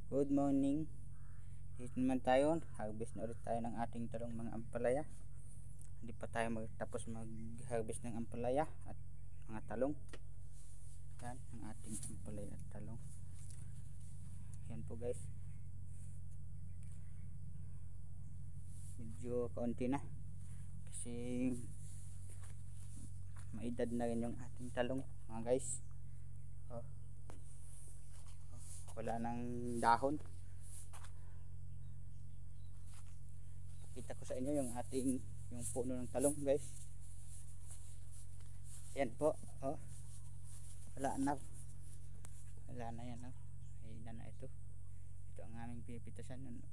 Good morning. Dito naman tayo. Harvest na ulit tayo ng ating talong mga ampalaya. Hindi pa tayo tapos mag-harvest ng ampalaya at mga talong. Yan ang ating ampalaya at talong. Yan po guys. Medyo kaunti na. Kasi maedad na rin yung ating talong mga guys. Wala nang dahon. Pakita ko sa inyo yung ating puno ng talong guys. Yan po. Wala na yan. Ayun na ito. Ito ang aming pinipitasan. Yan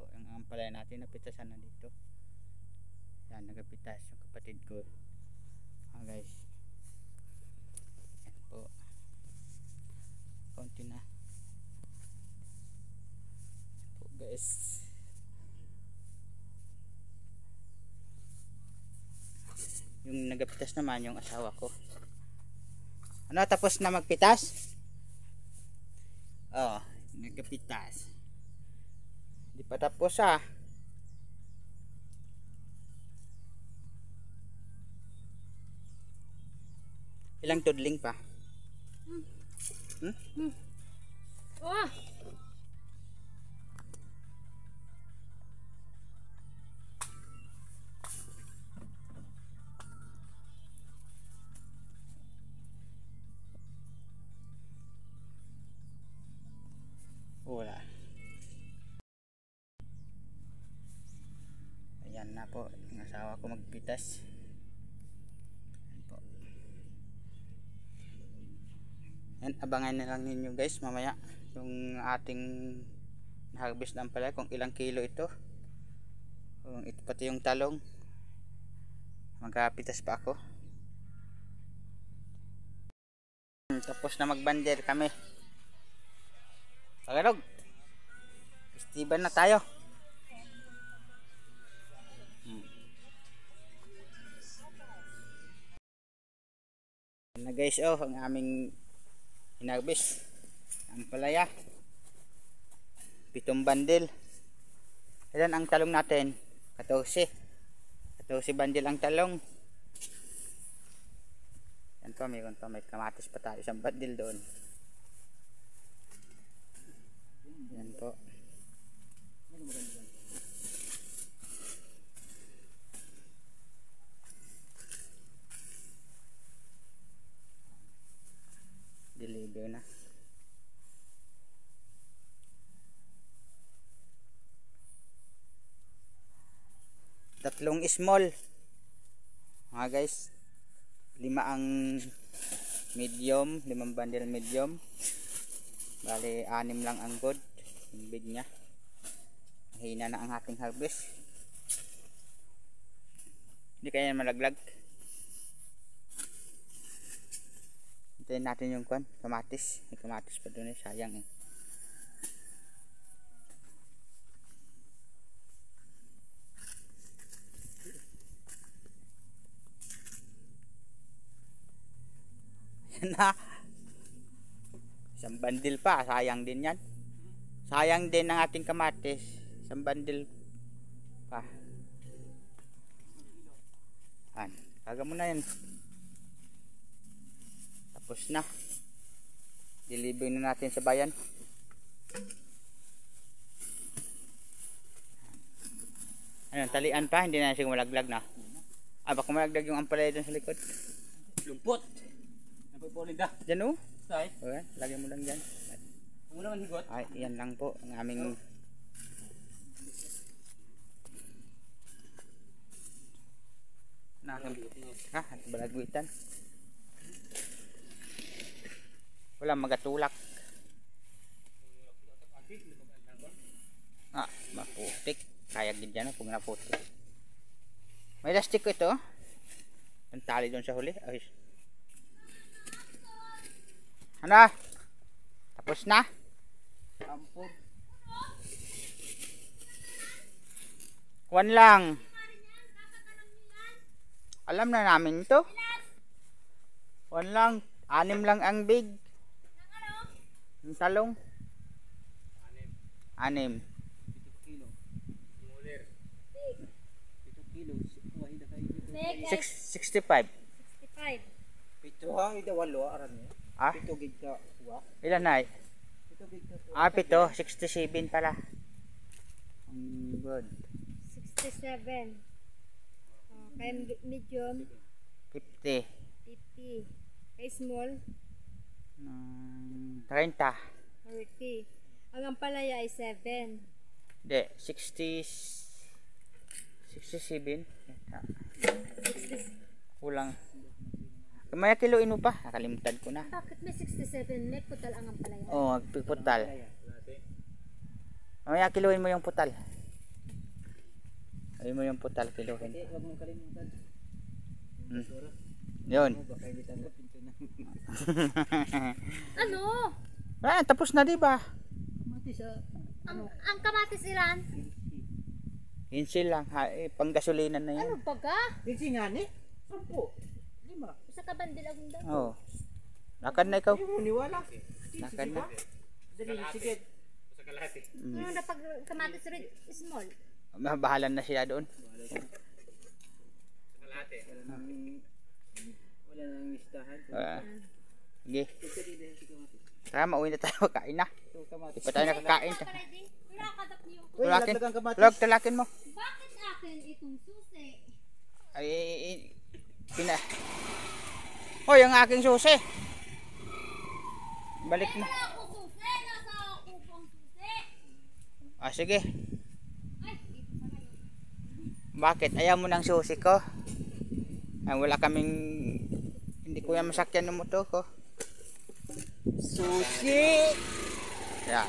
po yung ampalaya natin, napitasan na dito. Yan, nagapitas yung kapatid ko guys. Yan po, konti na po guys. Yung nagapitas naman yung asawa ko. Ano, tapos na magpitas? Nagapitas. Hindi pa tapos Ilang tudling pa? Wala. Ayan na po yung asawa ko magpitas. Ayan po. Ayan, abangan na lang ninyo guys mamaya yung ating harvest na ampalaya, kung ilang kilo ito. Ito pati yung talong. Magkapitas pa ako. Tapos na magbander kami. Tagalog. Festival na tayo. Na guys, ang aming hinarbis ampalaya. 7 bandil. Ilan ang talong natin? 14 bandil ang talong. Yan po, mayroon pa, may kamatis pa tayo, 1 bandil doon. Yan po. Deliver na. Tatlong small mga guys. 5 ang medium, 5 bundle medium. Bali 6 lang ang good. Yung big nya. Hina na ang ating harvest. Hindi kaya malaglag. Hintayin natin yung kamatis. May kamatis pa doon sayang na. 1 bandil pa, sayang din yan. Sayang din ang ating kamatis. 1 bandil pa. Kaga mo na yan. Tapos na. Deliver na natin sa bayan. Talian pa, hindi na siya malaglag na. Baka malaglag yung ampalaya dun sa likod. Lumpot. Napagpulinda. Diyan Say. Okay, lagyan mo lang dyan. Huwag mo naman higot. Yan lang po ang aming balagwitan. Wala magatulak. Maputik. Kaya din dyan kung naputik. May lastik ko ito. Ang tali doon sa huli. Ano? Tapos na? Ampun. Kuwan lang. Alam na namin ito. Kuwan lang. 6 lang ang big. Yung talong? 6. 7 kilo. Smaller. 7 kilo. Wahida kayo dito. 65. 65. Pito ha, ida walo aran niya. Ah? Pito gid ka wa. Ilan na? Pito gid ka. 7. 67 pala. Good. 67. Kaya medium, 50. 50. Kaya small, 30. 30. Ang ampalaya ay 7. Hindi, 67. 60. Kulang. Kamaya kiloin mo pa. Nakalimutan ko na. Bakit may 67? May putal ang ampalaya. Oo, putal. Kamaya kiloin mo yung putal. Kiloin mo yung putal, kiloin. Hindi, wag mong kalimutan. Yun. Baka hindi tanggap pinto na. Ano? Ah, tapos na, di ba? Mati sa Ang kamatis ilan? Hinsil lang. Panggasolinan na yan. Ano baga? Pinsi nga ni. 10. 5. Sa kabandil akong daw. Oo. Lakad na ikaw. Hindi mo niwala. Lakad na. Dali, sige. Ano na pag kamatis red small? Mabahalan na siya doon. Wala nang listahan. Sige. Tara, mauwi na tayo. Kain na. Di pa tayo nakakain. Pinakadap niyo. Uy, Tulakin. lagdagan kamatis. Log, tulakin mo. Bakit akin itong susi? Ay, Hoy, ang aking susi. Balik na. Wala ako susi. Nasa ako pang susi. Ah, sige. Ay, dito pa kayo. Bakit? Ayaw mo ng susi ko? Ah, wala kaming... Hindi ko yan masakyan ng motor ko. Susi! Yan.